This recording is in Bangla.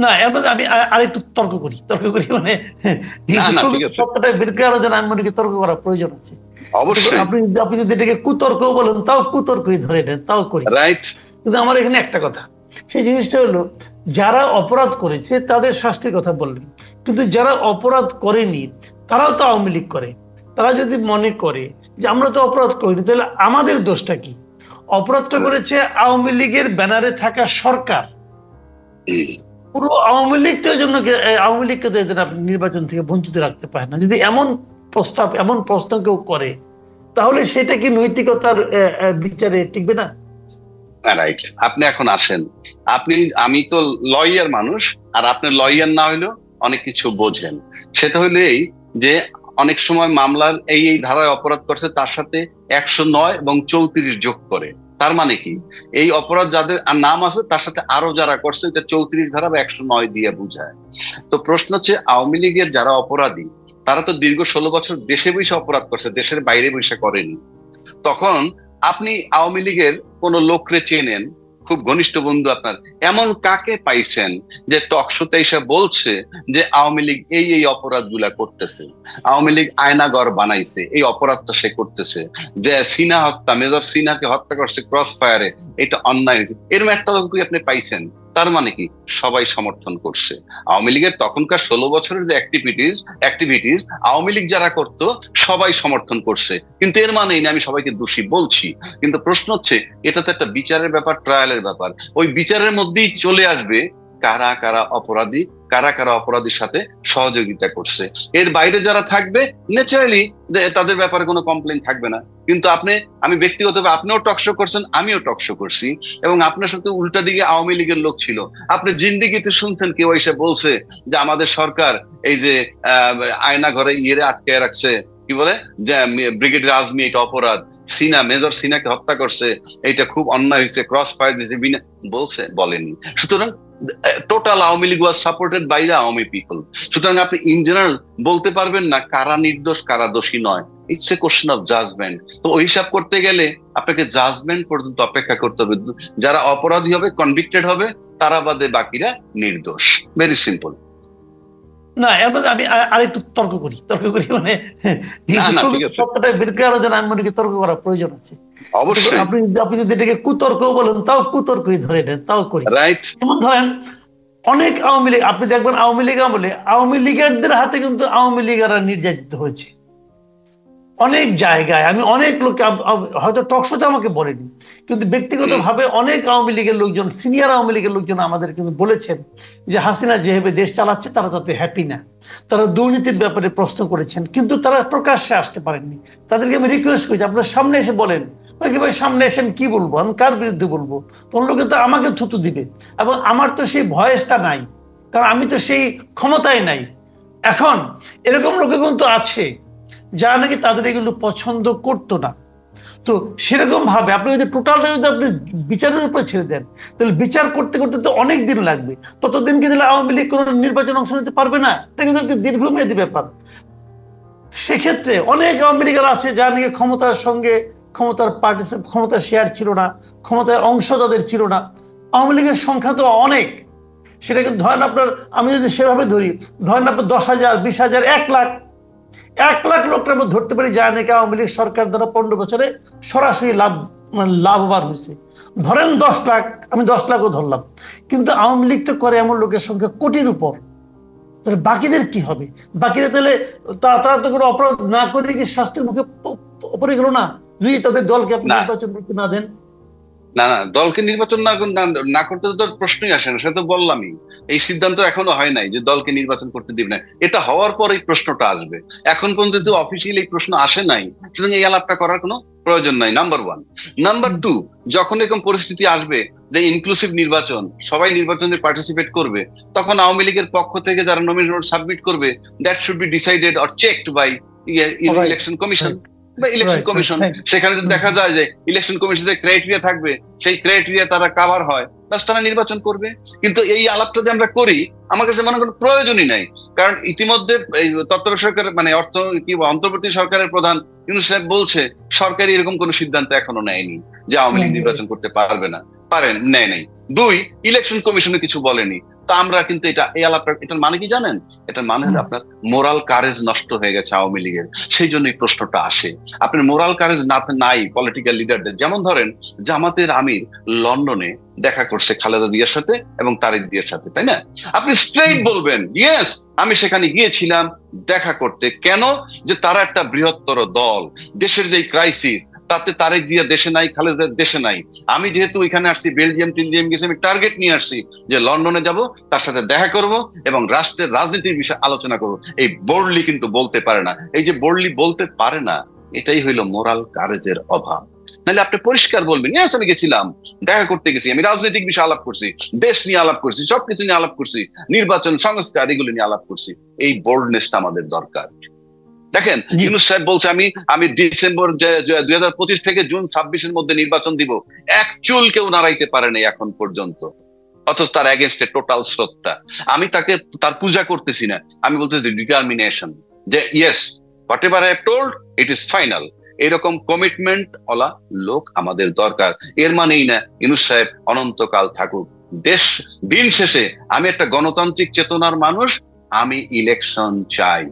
না, এর মধ্যে আমি আরেকটু তর্ক করি মানে না যেহেতু না, ঠিক প্রকৃত আছে, সত্যটা বের করার জন্য আমি মনে করি তর্ক করার প্রয়োজন আছে। কিন্তু অবশ্যই। আপনি যদি এটাকে কুতর্ক বলেন তাও কুতর্কই ধরে নেন, তাও করি। রাইট। কিন্তু আমার এখানে একটা কথা, সেই জিনিসটা হলো যারা অপরাধ করেছে তাদের শাস্তির কথা বললেন, কিন্তু যারা অপরাধ করেনি তারাও তো আওয়ামী লীগ করে। তারা যদি মনে করে যে আমরা তো অপরাধ করিনি, তাহলে আমাদের দোষটা কি? অপরাধটা করেছে আওয়ামী লীগের ব্যানারে থাকা সরকার। পুরো আওয়ামী লীগটার জন্য আওয়ামী লীগকে তো এদের আপনি নির্বাচন থেকে বঞ্চিত রাখতে পারেন না। যদি এমন প্রশ্ন কেউ করে, তাহলে সেটা কি নৈতিকতার বিচারে টিকবে না? রাইট। আপনি এখন আসেন, আপনি, আমি তো লয়ার মানুষ, আর আপনি লয়ার না হইলেও অনেক কিছু বোঝেন। সেটা হইলো এই যে অনেক সময় মামলার এই ধারায় অপরাধ করছে তার সাথে 109 এবং 34 যোগ করে। তার মানে কি, এই অপরাধ যাদের আর নাম আছে তার সাথে আরো যারা করছে এটা 34 ধারা বা 109 দিয়ে বুঝায়। তো প্রশ্ন হচ্ছে আওয়ামী লীগের যারা অপরাধী তারা তো দীর্ঘ 16 বছর দেশে বসে অপরাধ করছে, দেশের বাইরে বসে করেনি। তখন আপনি আওয়ামী লীগের কোন লোকরে চেনেন, খুব ঘনিষ্ঠ বন্ধু আপনার, এমন কাকে পাইছেন যে টকশোতে এসে বলছে যে আওয়ামী লীগ এই অপরাধ গুলা করতেছে, আওয়ামী লীগ আয়নাগর বানাইছে, এই অপরাধটা সে করতেছে, যে সিনা হত্যা, মেজর সিনাকে হত্যা করছে ক্রস ফায়ারে, এটা অন্যায় হয়েছে, এরকম একটা লোক কি আপনি পাইছেন? তার মানে কি, সবাই সমর্থন করছে আওয়ামী লীগের তখনকার 16 বছরের যে অ্যাক্টিভিটিস আওয়ামী লীগ যারা করতো সবাই সমর্থন করছে, কিন্তু এর মানে না আমি সবাইকে দোষী বলছি। কিন্তু প্রশ্ন হচ্ছে এটা তো একটা বিচারের ব্যাপার, ট্রায়ালের ব্যাপার, ওই বিচারের মধ্যেই চলে আসবে কারা কারা অপরাধী, কারা কারা অপরাধীর সাথে সহযোগিতা করছে। এর বাইরে যারা থাকবে ন্যাচারালি তাদের ব্যাপারে কোনো কমপ্লেন থাকবে না। কিন্তু আমি ব্যক্তিগতভাবে, আপনিও টকশো করছেন, আমিও টকশো করছি, এবং আপনার সাথে উল্টা দিকে আওয়ামী লীগের লোক ছিল। আপনি জিন্দিগিতে শুনছেন কেউ এসে বলছে যে আমাদের সরকার এই যে আয়না ঘরে আটকে রাখছে, কি বলে, যে ব্রিগেডিয়ার আজমি এটা অপরাধ, মেজর সিনাকে হত্যা করছে, এটা খুব অন্যায় হয়েছে, ক্রস ফায়ার দিয়েছে, বলছে? বলেনি। সুতরাং total Awami League was supported by the Awami people. সুতরাং আপনি ইন জেনারেল বলতে পারবেন না কারা নির্দোষ কারা দোষী নয়। It's a question of judgement. তো ওই হিসাব করতে গেলে আপনাকে জাজমেন্ট পর্যন্ত অপেক্ষা করতে হবে। যারা অপরাধী হবে, কনভিক্টেড হবে, তারা বাদে বাকিরা নির্দোষ। Very simple. না, এর মধ্যে আমি আরেকটু তর্ক করি মানে না যেহেতু না, ঠিক প্রকৃত আছে, সত্যটা বের করার জন্য আমি মনে করি তর্ক করার প্রয়োজন আছে। কিন্তু অবশ্যই। আপনি যদি এটাকে কুতর্ক বলেন তাও কুতর্কই ধরে নেন, তাও করি। রাইট। যেমন ধরেন, অনেক আওয়ামী লীগ আপনি দেখবেন, আওয়ামী লীগ আমলে আওয়ামী লীগারদের হাতে কিন্তু আওয়ামী লীগাররা নির্যাতিত হয়েছে অনেক জায়গায়। আমি অনেক লোককে হয়তো টকশোতে আমাকে বলেনি, কিন্তু ব্যক্তিগতভাবে অনেক আওয়ামী লীগের লোকজন, সিনিয়র আওয়ামী লীগের লোকজন আমাদের কিন্তু বলেছেন যে হাসিনা যেভাবে দেশ চালাচ্ছে তারা তাতে হ্যাপি না। তারা দুর্নীতির ব্যাপারে প্রশ্ন করেছেন, কিন্তু তারা প্রকাশ্যে আসতে পারেননি। তাদেরকে আমি রিকোয়েস্ট করেছি আপনার সামনে এসে বলেন। ভাই সামনে এসে আমি কি বলবো, আমি কার বিরুদ্ধে বলবো? তোর লোকে তো আমাকে থুতু দিবে, এবং আমার তো সেই ভয়েসটা নাই, কারণ আমি তো সেই ক্ষমতায় নাই। এখন এরকম লোকে কিন্তু আছে যারা নাকি তাদের এগুলো পছন্দ করতো না। তো সেরকম ভাবে আপনি যদি টোটালটা যদি আপনি বিচারের উপর ছেড়ে দেন, তাহলে বিচার করতে করতে তো অনেক দিন লাগবে। ততদিন কি তাহলে আওয়ামী লীগ কোনো নির্বাচন অংশ নিতে পারবে না? এটা কিন্তু একটা দীর্ঘমেয়াদী ব্যাপার। সেক্ষেত্রে অনেক আওয়ামী লীগের আছে যারা নাকি ক্ষমতার সঙ্গে, ক্ষমতার শেয়ার ছিল না, ক্ষমতার অংশ তাদের ছিল না। আওয়ামী লীগের সংখ্যা তো অনেক। সেটা কিন্তু ধরেন আপনার, আমি যদি সেভাবে ধরি, ধরেন আপনার 10,000, 20,000, 1 লাখ, 1 লাখ লোকটা আমরা ধরতে পারি যা নাকি আওয়ামী লীগ সরকার দ্বারা 15 বছরে সরাসরি লাভবান হয়েছে। ধরেন 10 লাখ, আমি 10 লাখও ধরলাম। কিন্তু আওয়ামী লীগ তো করে এমন লোকের সংখ্যা কোটির উপর। তাহলে বাকিদের কি হবে? বাকিরা তাহলে তারা তো কোনো অপরাধ না করে কি শাস্তির মুখে পড়ে গেল না, যদি তাদের দলকে আপনি না নির্বাচন করতে না দেন? না না, দলকে নির্বাচন না করতে তো প্রশ্নই আসে না, সেটা তো বললামই। এই সিদ্ধান্ত এখনো হয় নাই যে দলকে নির্বাচন করতে দিবে না, এটা হওয়ার পর এই প্রশ্নটা আসবে। এখন পর্যন্ত অফিসিয়ালি এই প্রশ্ন আসে নাই, সুতরাং এই আলাপটা করার কোনো প্রয়োজন নাই, নাম্বার ওয়ান। নাম্বার টু, যখন এরকম পরিস্থিতি আসবে যে ইনক্লুসিভ নির্বাচন, সবাই নির্বাচনে পার্টিসিপেট করবে, তখন আওয়ামী লীগের পক্ষ থেকে যারা নমিনেশন সাবমিট করবে, that should be decided or checked by election commission বা ইলেকশন কমিশন। সেখানে যদি দেখা যায় যে ইলেকশন কমিশনের ক্রাইটেরিয়া থাকবে, সেই ক্রাইটেরিয়া তারা কাভার হয়, তারা নির্বাচন করবে। কিন্তু এই আলাপটা যে আমরা করি, আমার কাছে মনে কোনো প্রয়োজনই নাই। কারণ ইতিমধ্যে এই তত্ত্বাবধায়ক সরকার, মানে অন্তর্বর্তী সরকারের প্রধান ইউনূস সাহেব বলছে সরকার এরকম কোনো সিদ্ধান্ত এখনো নেয়নি যে আওয়ামী লীগ নির্বাচন করতে পারবে না, নেয় নাই। দুই, ইলেকশন কমিশনে কিছু বলেনি। তো আমরা কিন্তু এই আলাপটা, এটার মানে কি জানেন? এটার মানে হলো আপনার মোরাল কারেজ নষ্ট হয়ে গেছে আওয়ামী লীগের। সেই জন্য এই প্রশ্নটা আসে। আপনার মোরাল কারেজ নাই পলিটিক্যাল লিডারদের। যেমন ধরেন জামাতের আমির লন্ডনে দেখা করছে খালেদা জিয়ার সাথে এবং তারেক জিয়ার সাথে, তাই না? আপনি স্ট্রেইট বলবেন, ইয়েস আমি সেখানে গিয়েছিলাম দেখা করতে। কেন? যে তারা একটা বৃহত্তর দল, দেশের যে ক্রাইসিস, তাতে তারেক জিয়া দেশে নাই, খালেদা দেশে নাই। আমি যেহেতু এখানে আসছি, বেলজিয়াম টেলজিয়াম গেছি, আমি টার্গেট নিয়ে আসছি যে লন্ডনে যাব, তার সাথে দেখা করব এবং রাষ্ট্রের রাজনীতির বিষয়ে আলোচনা করব। এই বোল্ডলি কিন্তু বলতে পারে না। এই যে বোল্ডলি বলতে পারে না, এটাই হইলো মোরাল কারেজের অভাব। নাহলে আপনি পরিষ্কার বলবেন, ইয়েস আমি গেছিলাম, দেখা করতে গেছি, আমি রাজনৈতিক বিষয়ে আলাপ করছি, দেশ নিয়ে আলাপ করছি, সবকিছু নিয়ে আলাপ করছি, নির্বাচন সংস্কার এগুলো নিয়ে আলাপ করছি। এই বোল্ডনেসটা আমাদের দরকার। দেখেন ইউনূস সাহেব বলছে আমি ডিসেম্বর 2025 থেকে জুন 26-এর মধ্যে নির্বাচন দিব। এক চুল কেউ নাড়াইতে পারে নাই এখন পর্যন্ত, অথচ তার এগেনস্টে টোটাল স্রোতটা। আমি তার পূজা করতেছি না, আমি বলতেছি ডিটারমিনেশন, যে yes what ever I have told it is final. এরকম কমিটমেন্ট ওলা লোক আমাদের দরকার। এর মানেই না ইউনূস সাহেব অনন্তকাল থাকুক। দিন শেষে আমি একটা গণতান্ত্রিক চেতনার মানুষ, আমি ইলেকশন চাই।